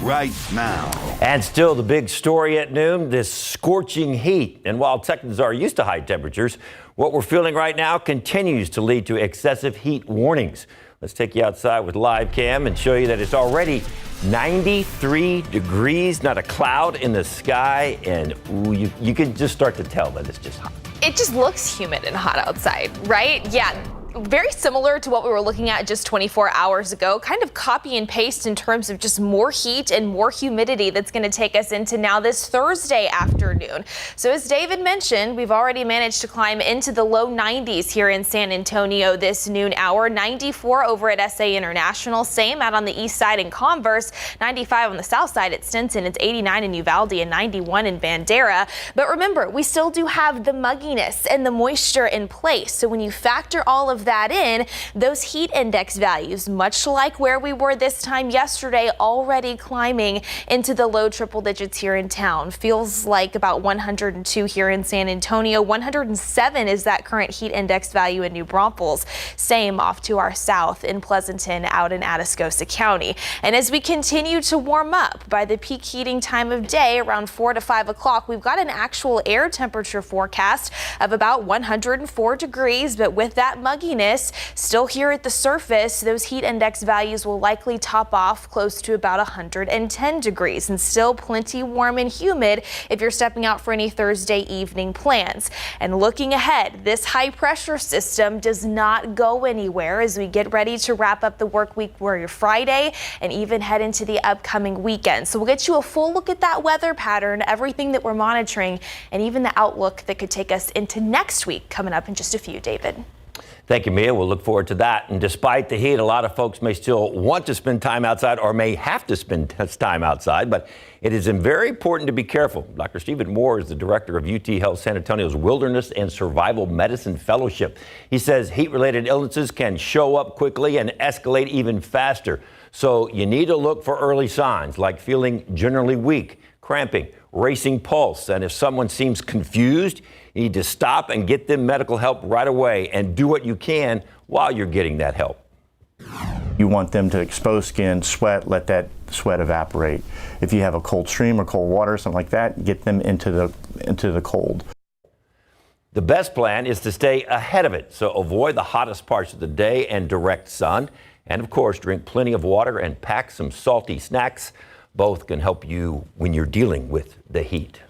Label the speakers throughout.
Speaker 1: right now.
Speaker 2: And still the big story at noon, this scorching heat. And while Texans are used to high temperatures, what we're feeling right now continues to lead to excessive heat warnings. Let's take you outside with live cam and show you that it's already 93 degrees, not a cloud in the sky. And ooh, you can just start to tell that it's just hot.
Speaker 3: It just looks humid and hot outside, right? Yeah. Very similar to what we were looking at just 24 hours ago, kind of copy and paste in terms of just more heat and more humidity that's going to take us into now this Thursday afternoon. So as David mentioned, we've already managed to climb into the low 90s here in San Antonio this noon hour. 94 over at SA International, same out on the east side in Converse, 95 on the south side at Stinson. It's 89 in Uvalde and 91 in Bandera. But remember, we still do have the mugginess and the moisture in place. So when you factor all of that in, those heat index values, much like where we were this time yesterday, already climbing into the low triple digits here in town. Feels like about 102 here in San Antonio. 107 is that current heat index value in New Braunfels. Same off to our south in Pleasanton out in Atascosa County. And as we continue to warm up by the peak heating time of day around 4 to 5 o'clock, we've got an actual air temperature forecast of about 104 degrees, but with that mugginess still here at the surface, those heat index values will likely top off close to about 110 degrees and still plenty warm and humid if you're stepping out for any Thursday evening plans. And looking ahead, this high pressure system does not go anywhere as we get ready to wrap up the work week for your Friday and even head into the upcoming weekend. So we'll get you a full look at that weather pattern, everything that we're monitoring, and even the outlook that could take us into next week coming up in just a few, David.
Speaker 2: Thank you, Mia. We'll look forward to that. And despite the heat, a lot of folks may still want to spend time outside or may have to spend time outside, but it is very important to be careful. Dr. Stephen Moore is the director of UT Health San Antonio's Wilderness and Survival Medicine Fellowship. He says heat-related illnesses can show up quickly and escalate even faster. So you need to look for early signs like feeling generally weak, cramping, racing pulse. And if someone seems confused, you need to stop and get them medical help right away and do what you can while you're getting that help.
Speaker 4: You want them to expose skin, sweat, let that sweat evaporate. If you have a cold stream or cold water, something like that, get them into the cold.
Speaker 2: The best plan is to stay ahead of it, so avoid the hottest parts of the day and direct sun. And of course, drink plenty of water and pack some salty snacks. Both can help you when you're dealing with the heat.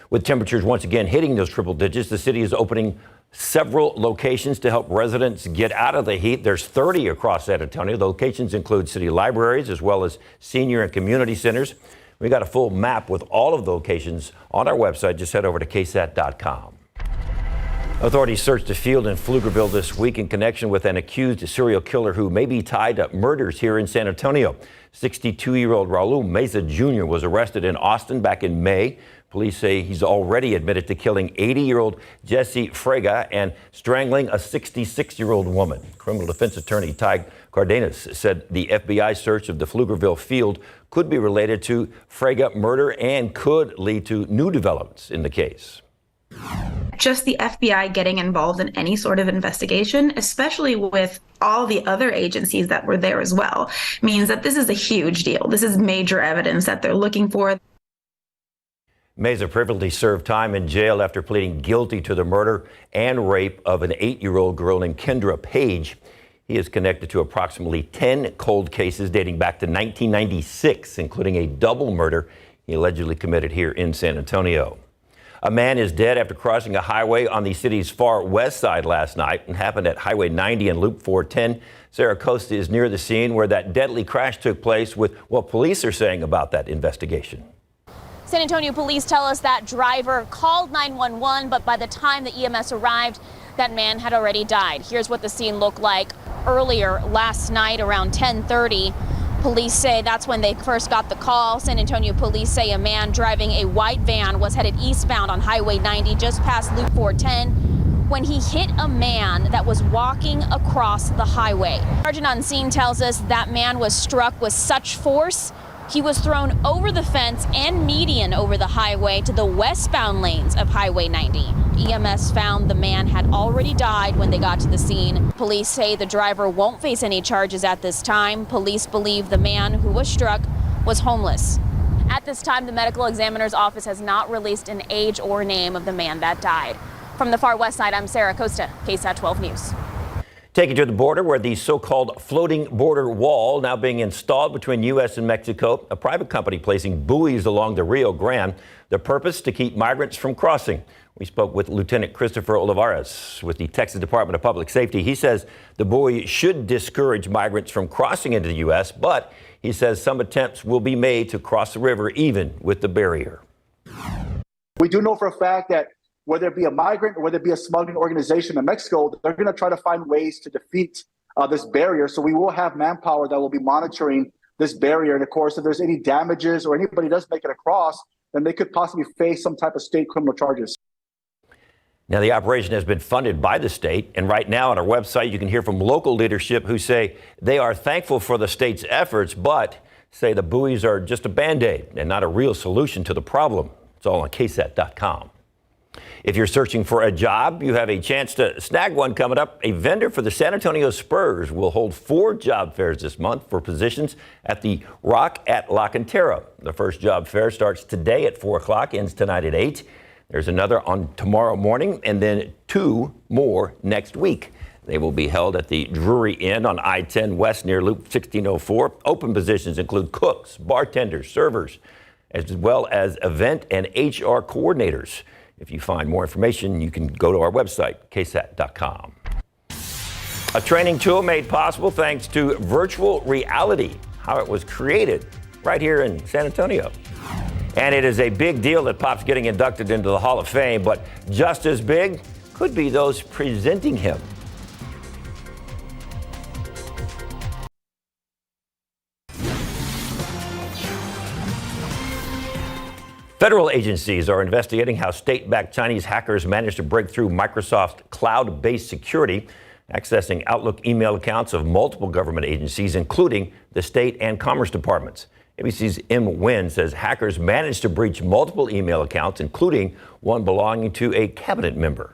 Speaker 2: With temperatures once again hitting those triple digits, the city is opening several locations to help residents get out of the heat. There's 30 across San Antonio. The locations include city libraries as well as senior and community centers. We got a full map with all of the locations on our website. Just head over to KSAT12. Authorities searched a field in Pflugerville this week in connection with an accused serial killer who may be tied to murders here in San Antonio. 62-year-old Raul Meza Jr. was arrested in Austin back in May. Police say he's already admitted to killing 80-year-old Jesse Frega and strangling a 66-year-old woman. Criminal defense attorney Ty Cardenas said the FBI search of the Pflugerville field could be related to Frega murder and could lead to new developments in the case.
Speaker 5: Just the FBI getting involved in any sort of investigation, especially with all the other agencies that were there as well, means that this is a huge deal. This is major evidence that they're looking for.
Speaker 2: Meza previously served time in jail after pleading guilty to the murder and rape of an 8-year-old girl named Kendra Page. He is connected to approximately 10 cold cases dating back to 1996, including a double murder he allegedly committed here in San Antonio. A man is dead after crossing a highway on the city's far west side last night and happened at Highway 90 and Loop 410. Sarah Costa is near the scene where that deadly crash took place with what police are saying about that investigation.
Speaker 6: San Antonio police tell us that driver called 911, but by the time the EMS arrived, that man had already died. Here's what the scene looked like earlier last night around 10:30. Police say that's when they first got the call. San Antonio police say a man driving a white van was headed eastbound on Highway 90 just past Loop 410 when he hit a man that was walking across the highway. Sergeant on scene tells us that man was struck with such force he was thrown over the fence and median over the highway to the westbound lanes of Highway 90. EMS found the man had already died when they got to the scene. Police say the driver won't face any charges at this time. Police believe the man who was struck was homeless. At this time, the medical examiner's office has not released an age or name of the man that died. From the far west side, I'm Sarah Costa, KSAT12 News.
Speaker 2: Take you to the border where the so-called floating border wall now being installed between U.S. and Mexico, a private company placing buoys along the Rio Grande. The purpose to keep migrants from crossing. We spoke with Lieutenant Christopher Olivares with the Texas Department of Public Safety. He says the buoy should discourage migrants from crossing into the U.S., but he says some attempts will be made to cross the river even with the barrier.
Speaker 1: We do know for a fact that whether it be a migrant or whether it be a smuggling organization in Mexico, they're going to try to find ways to defeat this barrier. So we will have manpower that will be monitoring this barrier. And of course, if there's any damages or anybody does make it across, then they could possibly face some type of state criminal charges.
Speaker 2: Now, the operation has been funded by the state, and right now on our website, you can hear from local leadership who say they are thankful for the state's efforts, but say the buoys are just a Band-Aid and not a real solution to the problem. It's all on KSAT.com. If you're searching for a job, you have a chance to snag one coming up. A vendor for the San Antonio Spurs will hold 4 job fairs this month for positions at the Rock at La Cantera. The first job fair starts today at 4 o'clock, ends tonight at 8. There's another on tomorrow morning, and then 2 more next week. They will be held at the Drury Inn on I-10 West near Loop 1604. Open positions include cooks, bartenders, servers, as well as event and HR coordinators. If you find more information, you can go to our website, KSAT.com. A training tool made possible thanks to virtual reality, how it was created right here in San Antonio. And it is a big deal that Pop's getting inducted into the Hall of Fame, but just as big could be those presenting him. Federal agencies are investigating how state-backed Chinese hackers managed to break through Microsoft's cloud-based security, accessing Outlook email accounts of multiple government agencies, including the state and commerce departments. ABC's Em Nguyen says hackers managed to breach multiple email accounts, including one belonging to a cabinet member.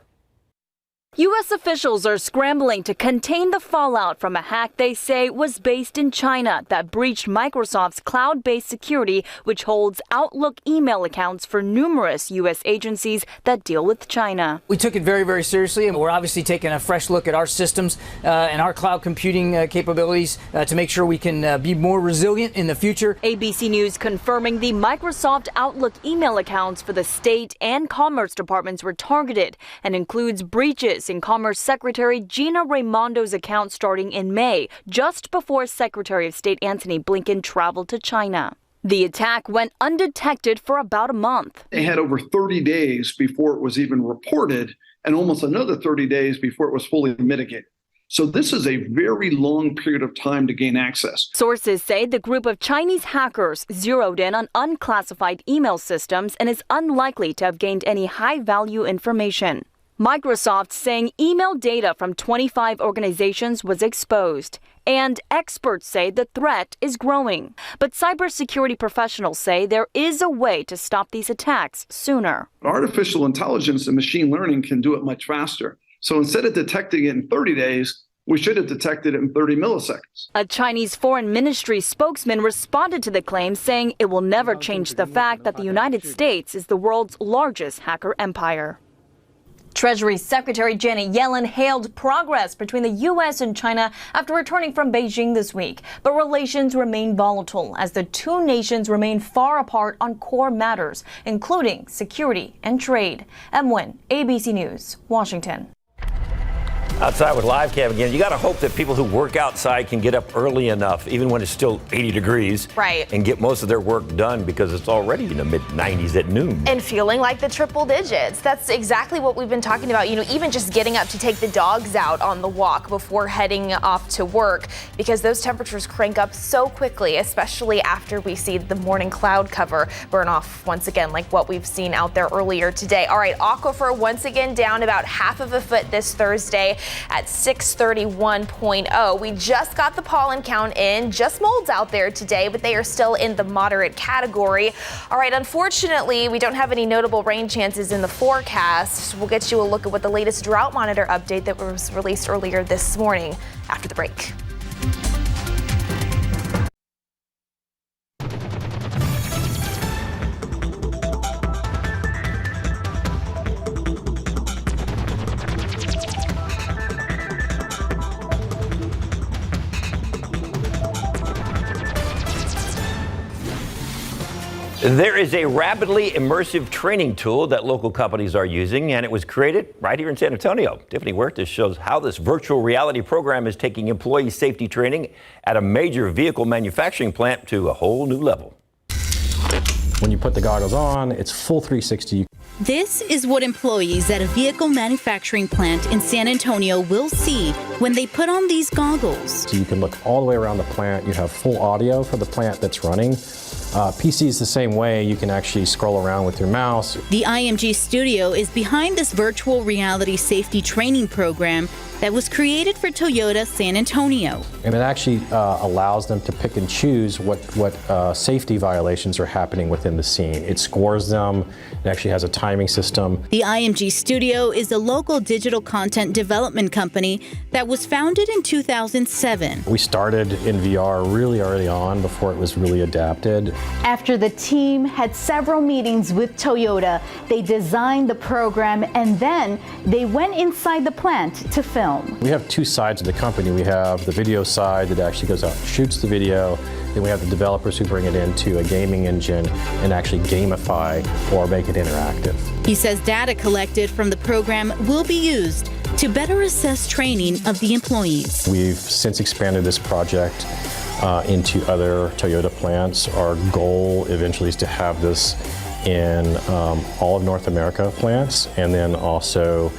Speaker 7: U.S. officials are scrambling to contain the fallout from a hack they say was based in China that breached Microsoft's cloud-based security, which holds Outlook email accounts for numerous U.S. agencies that deal with China.
Speaker 8: We took it very, very seriously, and we're obviously taking a fresh look at our systems and our cloud computing capabilities to make sure we can be more resilient in the future.
Speaker 7: ABC News confirming the Microsoft Outlook email accounts for the state and commerce departments were targeted and includes breaches in Commerce Secretary Gina Raimondo's account starting in May, just before Secretary of State Antony Blinken traveled to China. The attack went undetected for about a month.
Speaker 9: They had over 30 days before it was even reported and almost another 30 days before it was fully mitigated. So this is a very long period of time to gain access.
Speaker 7: Sources say the group of Chinese hackers zeroed in on unclassified email systems and is unlikely to have gained any high-value information. Microsoft saying email data from 25 organizations was exposed, and experts say the threat is growing. But cybersecurity professionals say there is a way to stop these attacks sooner.
Speaker 9: Artificial intelligence and machine learning can do it much faster. So instead of detecting it in 30 days, we should have detected it in 30 milliseconds.
Speaker 7: A Chinese foreign ministry spokesman responded to the claim, saying it will never change the fact that the United States is the world's largest hacker empire. Treasury Secretary Janet Yellen hailed progress between the U.S. and China after returning from Beijing this week. But relations remain volatile as the two nations remain far apart on core matters, including security and trade. Em Nguyen, ABC News, Washington.
Speaker 2: Outside with live cam again. You got to hope that people who work outside can get up early enough, even when it's still 80 degrees,
Speaker 3: right,
Speaker 2: and get most of their work done because it's already in the mid-90s at noon.
Speaker 3: And feeling like the triple digits. That's exactly what we've been talking about. You know, even just getting up to take the dogs out on the walk before heading off to work, because those temperatures crank up so quickly, especially after we see the morning cloud cover burn off once again, like what we've seen out there earlier today. All right, aquifer once again down about half of a foot this Thursday at 631.0. We just got the pollen count in, just molds out there today, but they are still in the moderate category. All right, unfortunately, we don't have any notable rain chances in the forecast. We'll get you a look at what the latest drought monitor update that was released earlier this morning after the break.
Speaker 2: There is a rapidly immersive training tool that local companies are using, and it was created right here in San Antonio. Tiffany Huertas shows how this virtual reality program is taking employee safety training at a major vehicle manufacturing plant to a whole new level.
Speaker 10: When you put the goggles on, it's full 360.
Speaker 11: This is what employees at a vehicle manufacturing plant in San Antonio will see when they put on these goggles.
Speaker 10: So you can look all the way around the plant. You have full audio for the plant that's running. PC is the same way. You can actually scroll around with your mouse.
Speaker 11: The IMG studio is behind this virtual reality safety training program that was created for Toyota San Antonio.
Speaker 10: And it actually allows them to pick and choose what safety violations are happening within the scene. It scores them. It actually has a timing system.
Speaker 11: The IMG studio is a local digital content development company that was founded in 2007.
Speaker 10: We started in VR really early on before it was really adapted.
Speaker 12: After the team had several meetings with Toyota, they designed the program and then they went inside the plant to film.
Speaker 10: We have two sides of the company. We have the video side that actually goes out and shoots the video. Then we have the developers who bring it into a gaming engine and actually gamify or make it interactive.
Speaker 11: He says data collected from the program will be used to better assess training of the employees.
Speaker 10: We've since expanded this project into other Toyota plants. Our goal eventually is to have this in all of North America plants, and then also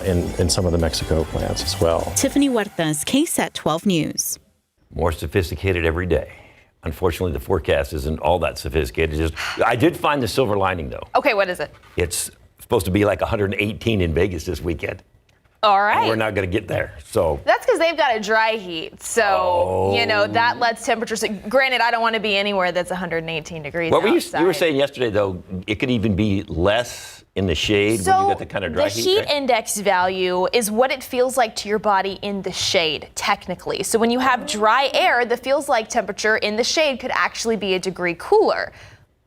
Speaker 10: in some of the Mexico plants as well.
Speaker 11: Tiffany Huertas, KSAT12 News.
Speaker 2: More sophisticated every day. Unfortunately, the forecast isn't all that sophisticated. I did find the silver lining, though.
Speaker 3: Okay, what is it?
Speaker 2: It's supposed to be like 118 in Vegas this weekend.
Speaker 3: All right.
Speaker 2: And we're not going to get there. So
Speaker 3: that's because they've got a dry heat. So, you know, that lets temperatures. Granted, I don't want to be anywhere that's 118 degrees outside.
Speaker 2: You were saying yesterday, though, it could even be less in the shade when you get the kind of dry heat.
Speaker 3: The heat index value is what it feels like to your body in the shade, technically. So when you have dry air, the feels like temperature in the shade could actually be a degree cooler.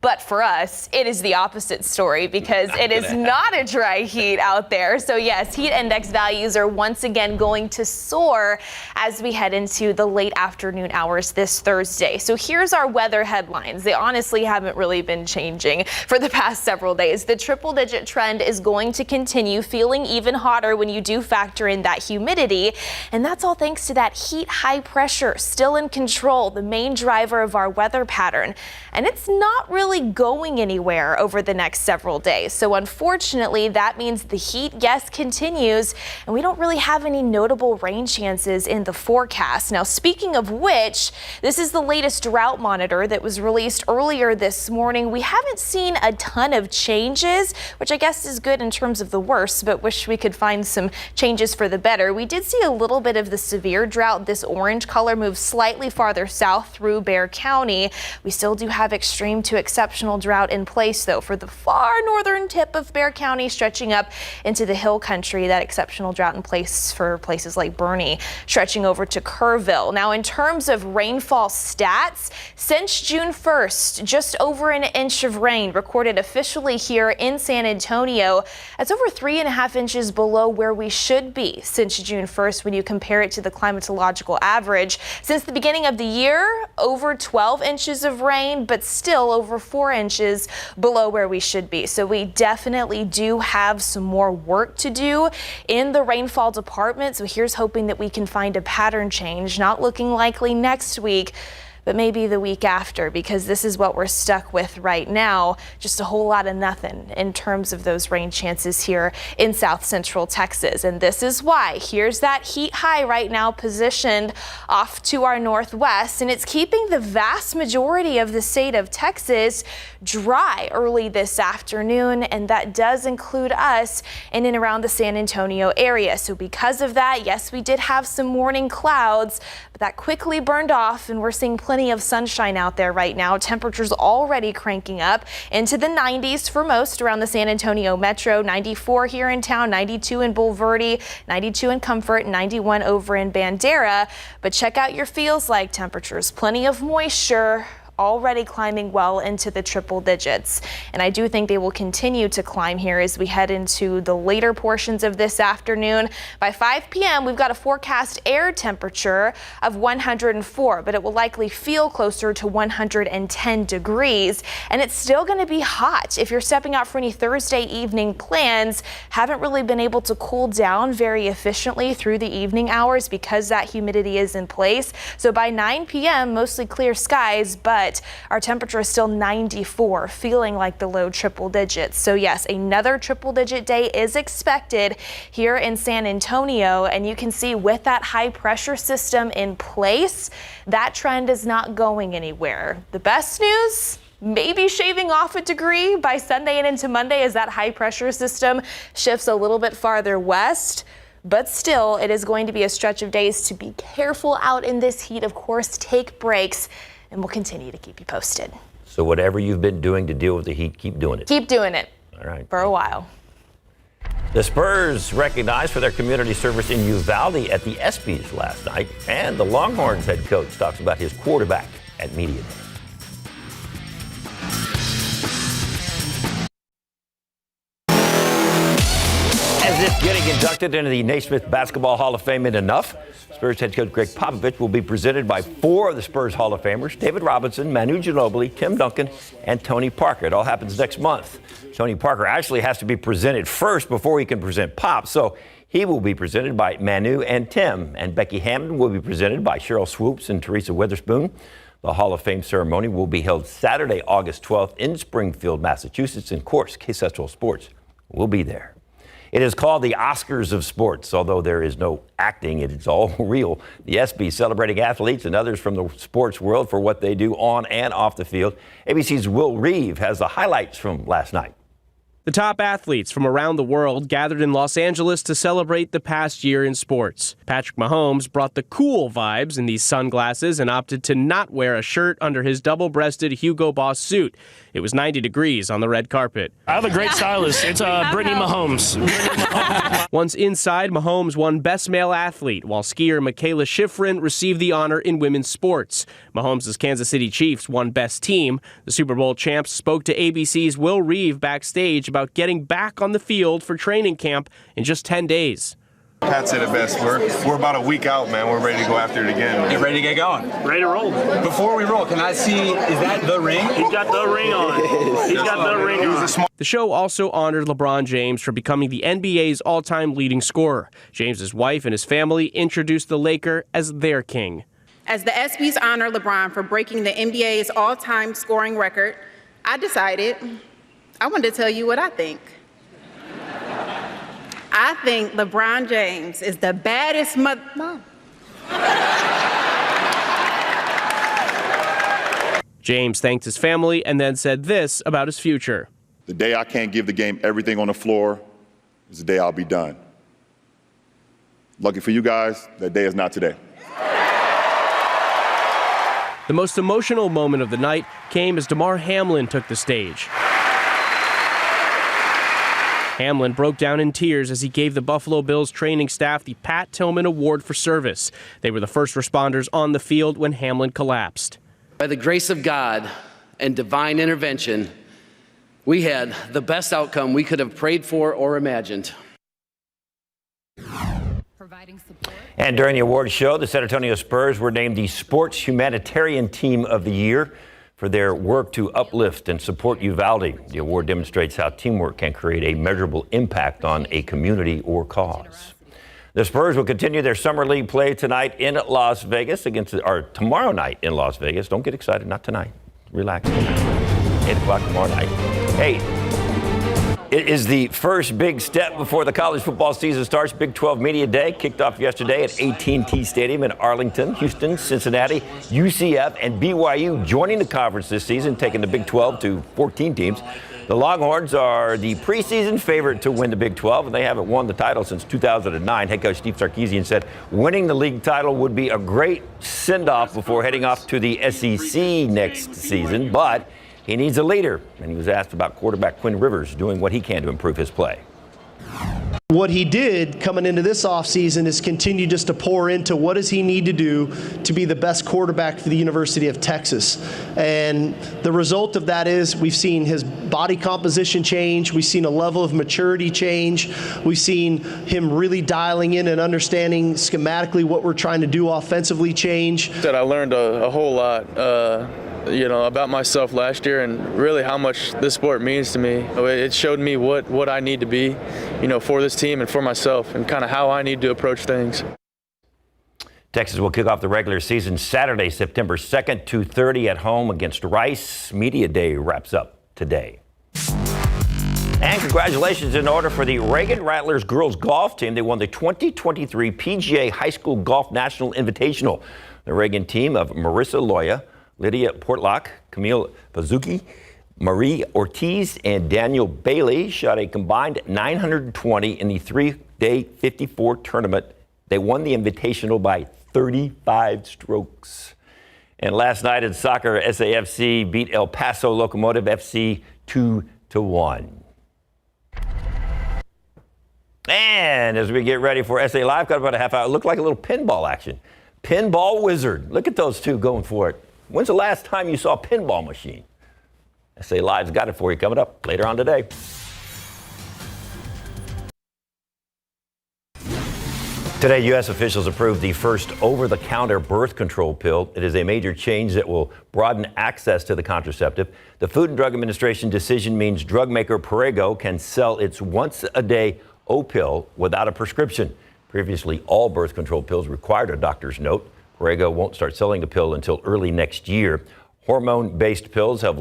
Speaker 3: But for us, it is the opposite story because it is not a dry heat out there. So yes, heat index values are once again going to soar as we head into the late afternoon hours this Thursday. So here's our weather headlines. They honestly haven't really been changing for the past several days. The triple-digit trend is going to continue, feeling even hotter when you do factor in that humidity. And that's all thanks to that heat high pressure still in control, the main driver of our weather pattern. And it's not really going anywhere over the next several days. So unfortunately, that means the heat, yes, continues, and we don't really have any notable rain chances in the forecast. Now, speaking of which, this is the latest drought monitor that was released earlier this morning. We haven't seen a ton of changes, which I guess is good in terms of the worst, but wish we could find some changes for the better. We did see a little bit of the severe drought. This orange color moves slightly farther south through Bexar County. We still do have extreme to exceptional drought in place, though, for the far northern tip of Bexar County, stretching up into the hill country. That exceptional drought in place for places like Bernie, stretching over to Kerrville. Now, in terms of rainfall stats, since June 1st, just over an inch of rain recorded officially here in San Antonio. That's over 3.5 inches below where we should be since June 1st when you compare it to the climatological average. Since the beginning of the year, over 12 inches of rain, but still over 4 inches below where we should be. So we definitely do have some more work to do in the rainfall department. So here's hoping that we can find a pattern change, not looking likely next week, but maybe the week after, because this is what we're stuck with right now. Just a whole lot of nothing in terms of those rain chances here in South Central Texas. And this is why here's that heat high right now positioned off to our northwest, and it's keeping the vast majority of the state of Texas dry early this afternoon, and that does include us in and around the San Antonio area. So because of that, yes, we did have some morning clouds, but that quickly burned off, and we're seeing plenty of sunshine out there right now. Temperatures already cranking up into the 90s for most around the San Antonio metro. 94 here in town, 92 in Bulverde, 92 in Comfort, 91 over in Bandera. But check out your feels like temperatures. Plenty of moisture already climbing well into the triple digits. And I do think they will continue to climb here as we head into the later portions of this afternoon. By 5 p.m., we've got a forecast air temperature of 104, but it will likely feel closer to 110 degrees. And it's still going to be hot. If you're stepping out for any Thursday evening plans, haven't really been able to cool down very efficiently through the evening hours because that humidity is in place. So by 9 p.m., mostly clear skies, but our temperature is still 94, feeling like the low triple digits. So yes, another triple digit day is expected here in San Antonio. And you can see with that high pressure system in place, that trend is not going anywhere. The best news? Maybe shaving off a degree by Sunday and into Monday as that high pressure system shifts a little bit farther west. But still, it is going to be a stretch of days to be careful out in this heat. Of course, take breaks, and we'll continue to keep you posted.
Speaker 2: So whatever you've been doing to deal with the heat, keep doing it.
Speaker 3: Keep doing it.
Speaker 2: All right.
Speaker 3: For a while.
Speaker 2: The Spurs recognized for their community service in Uvalde at the ESPYs last night, and the Longhorns head coach talks about his quarterback at Media Day. As if getting inducted into the Naismith Basketball Hall of Fame isn't enough, Spurs head coach Greg Popovich will be presented by 4 of the Spurs Hall of Famers: David Robinson, Manu Ginobili, Tim Duncan, and Tony Parker. It all happens next month. Tony Parker actually has to be presented first before he can present Pop, so he will be presented by Manu and Tim. And Becky Hammond will be presented by Cheryl Swoops and Teresa Witherspoon. The Hall of Fame ceremony will be held Saturday, August 12th in Springfield, Massachusetts. And of course, KSAT12 Sports will be there. It is called the Oscars of Sports. Although there is no acting, it is all real. The ESPY celebrating athletes and others from the sports world for what they do on and off the field. ABC's Will Reeve has the highlights from last night.
Speaker 13: The top athletes from around the world gathered in Los Angeles to celebrate the past year in sports. Patrick Mahomes brought the cool vibes in these sunglasses and opted to not wear a shirt under his double-breasted Hugo Boss suit. It was 90 degrees on the red carpet.
Speaker 14: I have a great stylist. It's Brittany Mahomes.
Speaker 13: Once inside, Mahomes won Best Male Athlete, while skier Michaela Schifrin received the honor in women's sports. Mahomes' Kansas City Chiefs won Best Team. The Super Bowl champs spoke to ABC's Will Reeve backstage about getting back on the field for training camp in just 10 days.
Speaker 15: Pat said it best. We're about a week out, man. We're ready to go after it again.
Speaker 16: Get ready to get going.
Speaker 14: Ready to roll.
Speaker 16: Before we roll, can I see, is that the ring?
Speaker 14: He's got the ring on. He's got the ring on.
Speaker 13: The show also honored LeBron James for becoming the NBA's all-time leading scorer. James's wife and his family introduced the Laker as their king.
Speaker 17: As the ESPYs honor LeBron for breaking the NBA's all-time scoring record, I decided I wanted to tell you what I think. I think LeBron James is the baddest Mom.
Speaker 13: James thanked his family and then said this about his future.
Speaker 15: The day I can't give the game everything on the floor is the day I'll be done. Lucky for you guys, that day is not today.
Speaker 13: The most emotional moment of the night came as Damar Hamlin took the stage. Hamlin broke down in tears as he gave the Buffalo Bills training staff the Pat Tillman Award for Service. They were the first responders on the field when Hamlin collapsed.
Speaker 18: By the grace of God and divine intervention, we had the best outcome we could have prayed for or imagined.
Speaker 2: And during the awards show, the San Antonio Spurs were named the Sports Humanitarian Team of the Year for their work to uplift and support Uvalde. The award demonstrates how teamwork can create a measurable impact on a community or cause. The Spurs will continue their summer league play tonight in Las Vegas or tomorrow night in Las Vegas. Don't get excited, not tonight. Relax. 8 o'clock tomorrow night. Hey, it is the first big step before the college football season starts. Big 12 Media Day kicked off yesterday at AT&T Stadium in Arlington. Houston, Cincinnati, UCF, and BYU joining the conference this season, taking the Big 12 to 14 teams. The Longhorns are the preseason favorite to win the Big 12, and they haven't won the title since 2009. Head coach Steve Sarkisian said winning the league title would be a great send-off before heading off to the SEC next season, but he needs a leader, and he was asked about quarterback Quinn Rivers doing what he can to improve his play.
Speaker 19: What he did coming into this offseason is continue just to pour into what does he need to do to be the best quarterback for the University of Texas. And the result of that is we've seen his body composition change. We've seen a level of maturity change. We've seen him really dialing in and understanding schematically what we're trying to do offensively change.
Speaker 20: That I learned a whole lot. About myself last year and really how much this sport means to me. It showed me what I need to be, for this team and for myself and kind of how I need to approach things.
Speaker 2: Texas will kick off the regular season Saturday, September 2nd, 2:30 at home against Rice. Media Day wraps up today. And congratulations in order for the Reagan Rattlers girls golf team. They won the 2023 PGA High School Golf National Invitational. The Reagan team of Marissa Loya, Lydia Portlock, Camille Pazuki, Marie Ortiz, and Daniel Bailey shot a combined 920 in the three-day 54 tournament. They won the Invitational by 35 strokes. And last night in soccer, SAFC beat El Paso Locomotive FC 2-1. And as we get ready for SA Live, got about a half hour. It looked like a little pinball action. Pinball Wizard. Look at those two going for it. When's the last time you saw a pinball machine? SA Live's got it for you coming up later on today. Today, U.S. officials approved the first over-the-counter birth control pill. It is a major change that will broaden access to the contraceptive. The Food and Drug Administration decision means drug maker Perrigo can sell its once-a-day O-pill without a prescription. Previously, all birth control pills required a doctor's note. Perrigo won't start selling the pill until early next year. Hormone-based pills have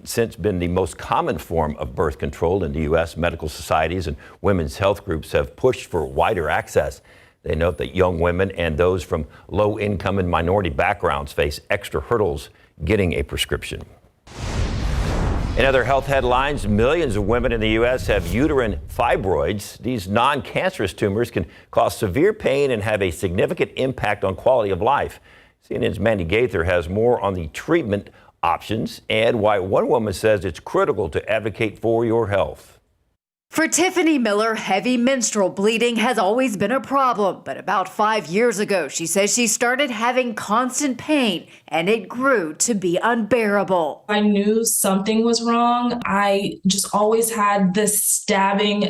Speaker 2: since been the most common form of birth control in the U.S. Medical societies and women's health groups have pushed for wider access. They note that young women and those from low-income and minority backgrounds face extra hurdles getting a prescription. In other health headlines, millions of women in the U.S. have uterine fibroids. These non-cancerous tumors can cause severe pain and have a significant impact on quality of life. CNN's Mandy Gaither has more on the treatment options and why one woman says it's critical to advocate for your health.
Speaker 21: For Tiffany Miller, heavy menstrual bleeding has always been a problem, but about 5 years ago, she says she started having constant pain and it grew to be unbearable.
Speaker 22: I knew something was wrong. I just always had this stabbing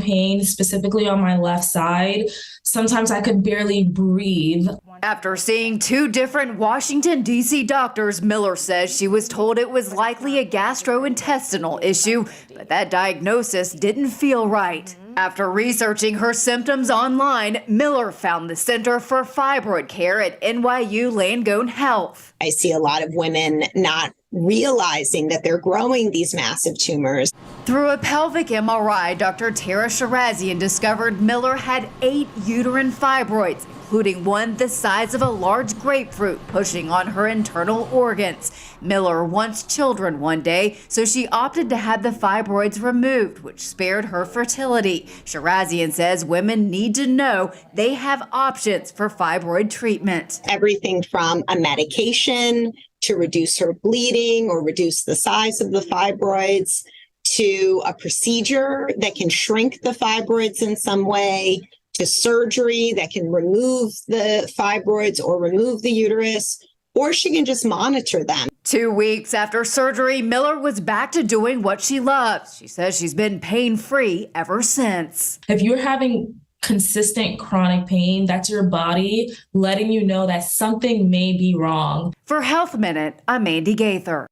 Speaker 22: pain, specifically on my left side. Sometimes I could barely breathe.
Speaker 21: After seeing 2 different Washington, D.C. doctors, Miller says she was told it was likely a gastrointestinal issue, but that diagnosis didn't feel right. After researching her symptoms online, Miller found the Center for Fibroid Care at NYU Langone Health.
Speaker 23: I see a lot of women not realizing that they're growing these massive tumors.
Speaker 21: Through a pelvic MRI, Dr. Tara Sharazian discovered Miller had 8 uterine fibroids, including one the size of a large grapefruit, pushing on her internal organs. Miller wants children one day, so she opted to have the fibroids removed, which spared her fertility. Sharazian says women need to know they have options for fibroid treatment.
Speaker 23: Everything from a medication to reduce her bleeding or reduce the size of the fibroids, to a procedure that can shrink the fibroids in some way, to surgery that can remove the fibroids or remove the uterus, or she can just monitor them.
Speaker 21: 2 weeks after surgery, Miller was back to doing what she loves. She says she's been pain-free ever since.
Speaker 22: If you're having consistent chronic pain, that's your body letting you know that something may be wrong.
Speaker 21: For Health Minute, I'm Mandy Gaither.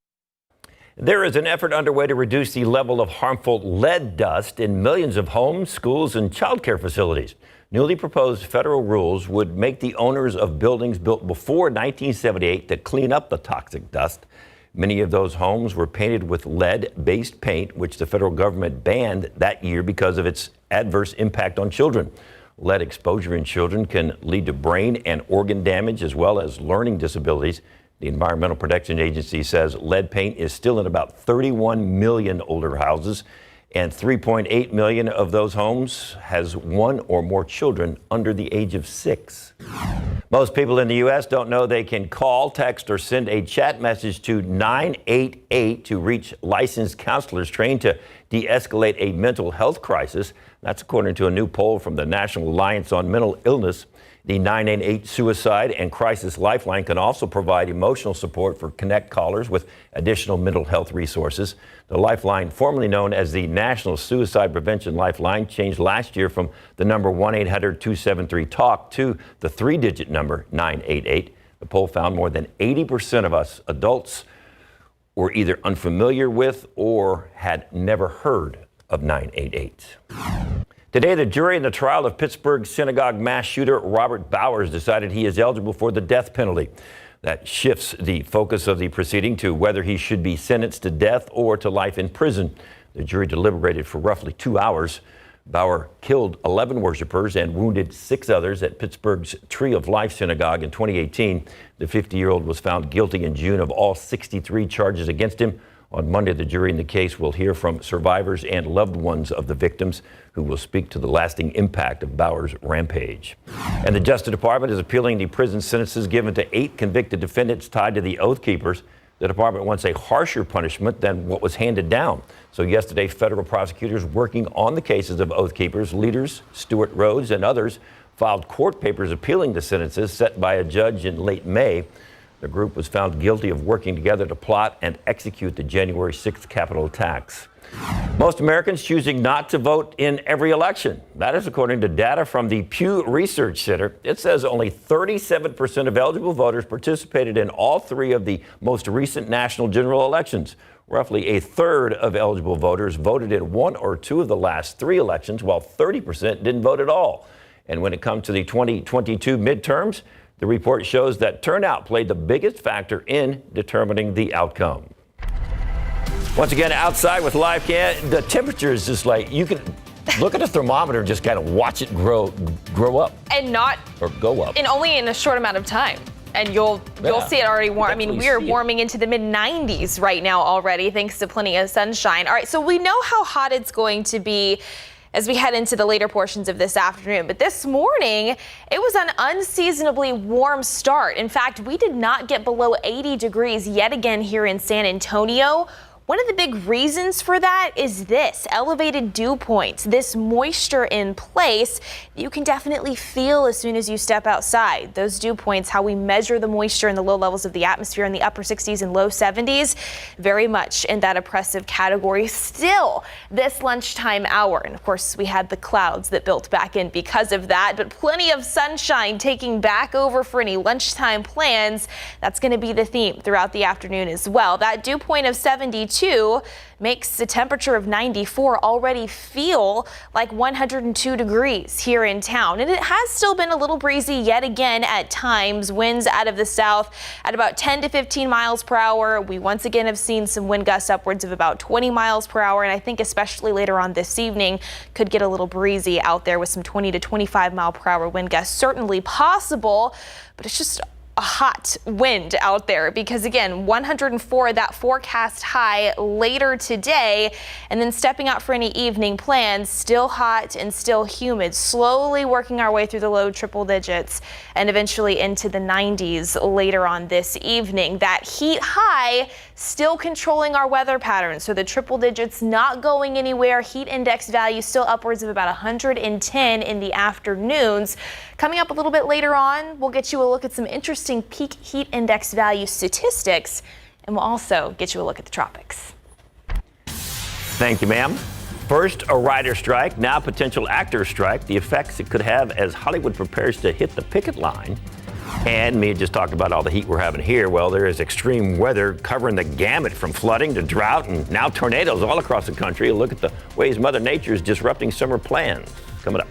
Speaker 2: There is an effort underway to reduce the level of harmful lead dust in millions of homes, schools, and childcare facilities. Newly proposed federal rules would make the owners of buildings built before 1978 to clean up the toxic dust. Many of those homes were painted with lead-based paint, which the federal government banned that year because of its adverse impact on children. Lead exposure in children can lead to brain and organ damage as well as learning disabilities. The Environmental Protection Agency says lead paint is still in about 31 million older houses, and 3.8 million of those homes has one or more children under the age of 6. Most people in the U.S. don't know they can call, text, or send a chat message to 988 to reach licensed counselors trained to de-escalate a mental health crisis. That's according to a new poll from the National Alliance on Mental Illness. The 988 Suicide and Crisis Lifeline can also provide emotional support for Connect callers with additional mental health resources. The Lifeline, formerly known as the National Suicide Prevention Lifeline, changed last year from the number 1-800-273-TALK to the 3-digit number 988. The poll found more than 80% of us adults were either unfamiliar with or had never heard of 988. Today, the jury in the trial of Pittsburgh synagogue mass shooter Robert Bowers decided he is eligible for the death penalty. That shifts the focus of the proceeding to whether he should be sentenced to death or to life in prison. The jury deliberated for roughly 2 hours. Bauer killed 11 worshipers and wounded 6 others at Pittsburgh's Tree of Life synagogue in 2018. The 50-year-old was found guilty in June of all 63 charges against him. On Monday, the jury in the case will hear from survivors and loved ones of the victims who will speak to the lasting impact of Bauer's rampage. And the Justice Department is appealing the prison sentences given to 8 convicted defendants tied to the Oath Keepers. The department wants a harsher punishment than what was handed down. So yesterday, federal prosecutors working on the cases of Oath Keepers leaders, Stuart Rhodes and others, filed court papers appealing the sentences set by a judge in late May. The group was found guilty of working together to plot and execute the January 6th Capitol attacks. Most Americans choosing not to vote in every election. That is according to data from the Pew Research Center. It says only 37% of eligible voters participated in all 3 of the most recent national general elections. Roughly a third of eligible voters voted in 1 or 2 of the last 3 elections, while 30% didn't vote at all. And when it comes to the 2022 midterms, the report shows that turnout played the biggest factor in determining the outcome. Once again, outside with Live Cam, the temperature is just like, you can look at the thermometer and just kind of watch it grow up.
Speaker 3: And not
Speaker 2: or go up.
Speaker 3: And only in a short amount of time. And you'll see it already warm. I mean, we are warming into the mid-90s right now already, thanks to plenty of sunshine. All right, so we know how hot it's going to be as we head into the later portions of this afternoon. But this morning, it was an unseasonably warm start. In fact, we did not get below 80 degrees yet again here in San Antonio. One of the big reasons for that is this elevated dew points, this moisture in place you can definitely feel as soon as you step outside. Those dew points, how we measure the moisture in the low levels of the atmosphere in the upper 60s and low 70s, very much in that oppressive category still this lunchtime hour. And of course, we had the clouds that built back in because of that, but plenty of sunshine taking back over for any lunchtime plans. That's going to be the theme throughout the afternoon as well. That dew point of 72 makes the temperature of 94 already feel like 102 degrees here in town. And it has still been a little breezy yet again at times. Winds out of the south at about 10 to 15 miles per hour. We once again have seen some wind gusts upwards of about 20 miles per hour. And I think especially later on this evening could get a little breezy out there with some 20 to 25 mile per hour wind gusts. Certainly possible, but it's just a hot wind out there because again, 104, that forecast high later today, and then stepping out for any evening plans, still hot and still humid, slowly working our way through the low triple digits and eventually into the 90s later on this evening. That heat high still controlling our weather patterns. So the triple digits not going anywhere. Heat index value still upwards of about 110 in the afternoons. Coming up a little bit later on, we'll get you a look at some interesting peak heat index value statistics, and we'll also get you a look at the tropics.
Speaker 2: Thank you, ma'am. First, a writer strike, now potential actor strike, the effects it could have as Hollywood prepares to hit the picket line. And Mia just talked about all the heat we're having here. Well, there is extreme weather covering the gamut from flooding to drought and now tornadoes all across the country. Look at the ways Mother Nature is disrupting summer plans. Coming up.